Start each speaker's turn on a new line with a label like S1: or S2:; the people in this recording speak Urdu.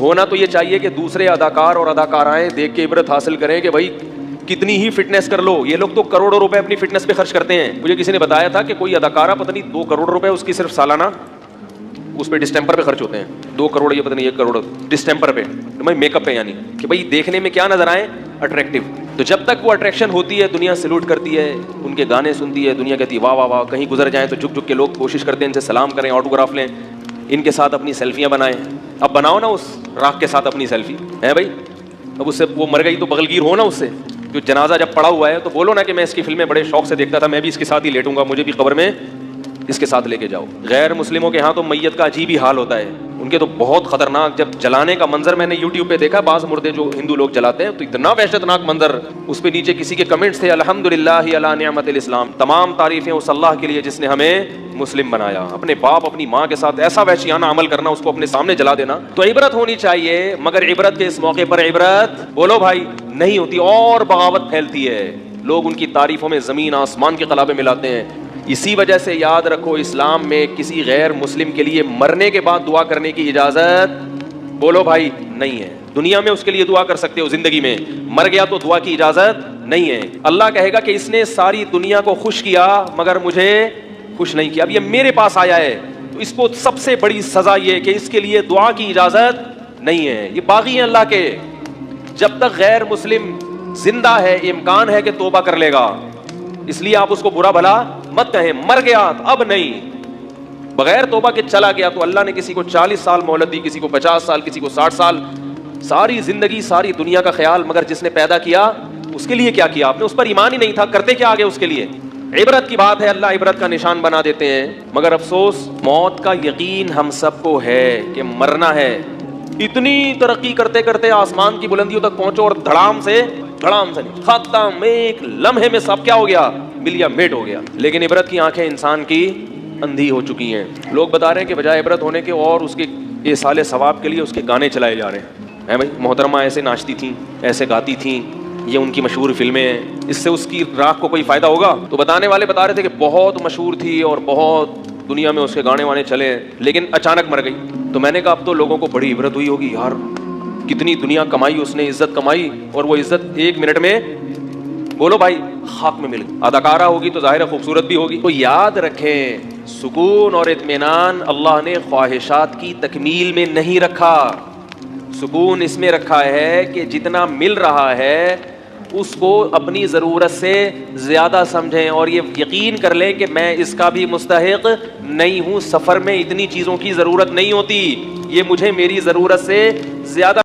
S1: ہونا تو یہ چاہیے کہ دوسرے اداکار اور اداکارائیں دیکھ کے عبرت حاصل کریں کہ بھائی کتنی ہی فٹنس کر لو. یہ لوگ تو کروڑوں روپے اپنی فٹنس پہ خرچ کرتے ہیں. مجھے کسی نے بتایا تھا کہ کوئی اداکارہ پتہ نہیں 2 کروڑ روپے اس کی صرف سالانہ اس پہ ڈسٹمپر پہ خرچ ہوتے ہیں. 2 کروڑ یا پتہ نہیں 1 کروڑ ڈسٹمپر پہ, میک اپ پہ, یعنی کہ بھائی دیکھنے میں کیا نظر آئے, اٹریکٹیو. تو جب تک وہ اٹریکشن ہوتی ہے دنیا سلوٹ کرتی ہے, ان کے گانے سنتی ہے, دنیا کہتی ہے واہ واہ واہ. کہیں گزر جائیں تو جھک جھک کے لوگ کوشش کرتے ہیں ان سے سلام کریں, آٹوگراف لیں, ان کے ساتھ اپنی سیلفیاں بنائیں. اب بناؤ نا اس راکھ کے ساتھ اپنی سیلفی ہے بھائی. اب اس سے وہ مر گئی تو بغلگیر ہو نا اس سے. جو جنازہ جب پڑا ہوا ہے تو بولو نا کہ میں اس کی فلمیں بڑے شوق سے دیکھتا تھا, میں بھی اس کے ساتھ ہی لیٹوں گا, مجھے بھی قبر میں اس کے ساتھ لے کے جاؤ. غیر مسلموں کے ہاں تو میت کا عجیب ہی حال ہوتا ہے. ان کے تو بہت خطرناک, جب جلانے کا منظر میں نے یوٹیوب پہ دیکھا, بعض مردے جو ہندو لوگ جلاتے ہیں تو اتنا وحشتناک منظر. اس پہ نیچے کسی کے کمنٹس تھے الحمدللہ علی نعمت الاسلام, تمام تعریفیں اس اللہ کے لیے جس نے ہمیں مسلم بنایا. اپنے باپ اپنی ماں کے ساتھ ایسا وحشیانہ عمل کرنا, اس کو اپنے سامنے جلا دینا. تو عبرت ہونی چاہیے, مگر عبرت کے اس موقع پر عبرت بولو بھائی نہیں ہوتی, اور بغاوت پھیلتی ہے. لوگ ان کی تعریفوں میں زمین آسمان کے قلابے ملاتے ہیں. اسی وجہ سے یاد رکھو, اسلام میں کسی غیر مسلم کے لیے مرنے کے بعد دعا کرنے کی اجازت بولو بھائی نہیں ہے. دنیا میں اس کے لیے دعا کر سکتے ہو, زندگی میں مر گیا تو دعا کی اجازت نہیں ہے. اللہ کہے گا کہ اس نے ساری دنیا کو خوش کیا مگر مجھے خوش نہیں کیا. اب یہ میرے پاس آیا ہے تو اس کو سب سے بڑی سزا یہ کہ اس کے لیے دعا کی اجازت نہیں ہے. یہ باغی ہیں اللہ کے. جب تک غیر مسلم زندہ ہے امکان ہے کہ توبہ کر لے گا, اس لیے آپ اس کو برا بھلا مت کہیں. مر گیا اب نہیں, بغیر توبہ کے چلا گیا تو اللہ نے کسی کو 40 سال مہلت دی, کسی کو 50 سال, کسی کو 60 سال. ساری زندگی ساری دنیا کا خیال, مگر جس نے پیدا کیا اس کے لیے کیا کیا آپ نے؟ اس پر ایمان ہی نہیں تھا, کرتے کیا آگے اس کے لیے؟ عبرت کی بات ہے, اللہ عبرت کا نشان بنا دیتے ہیں. مگر افسوس موت کا یقین ہم سب کو ہے کہ مرنا ہے. اتنی ترقی کرتے کرتے آسمان کی بلندیوں تک پہنچو اور دھڑام سے نہیں, ختم, ایک لمحے میں سب کیا ہو گیا, ملیا میٹ ہو گیا. لیکن عبرت کی آنکھیں انسان کی اندھی ہو چکی ہیں. لوگ بتا رہے ہیں کہ بجائے عبرت ہونے کے اور اس کے ایصال ثواب کے لیے اس کے گانے چلائے جا رہے ہیں. بھائی محترمہ ایسے ناچتی تھیں, ایسے گاتی تھیں, یہ ان کی مشہور فلمیں ہیں, اس سے اس کی راکھ کو کوئی فائدہ ہوگا؟ تو بتانے والے بتا رہے تھے کہ بہت مشہور تھی اور بہت دنیا میں اس کے گانے وانے چلے, لیکن اچانک مر گئی. تو میں نے کہا اب تو لوگوں کو بڑی عبرت ہوئی ہوگی, یار کتنی دنیا کمائی اس نے, عزت کمائی, اور وہ عزت 1 منٹ میں بولو بھائی خاک میں مل گئی. اداکارہ ہوگی تو ظاہر ہے خوبصورت بھی ہوگی. تو یاد رکھیں سکون اور اطمینان اللہ نے خواہشات کی تکمیل میں نہیں رکھا. سکون اس میں رکھا ہے کہ جتنا مل رہا ہے اس کو اپنی ضرورت سے زیادہ سمجھیں, اور یہ یقین کر لیں کہ میں اس کا بھی مستحق نہیں ہوں. سفر میں اتنی چیزوں کی ضرورت نہیں ہوتی, یہ مجھے میری ضرورت سے زیادہ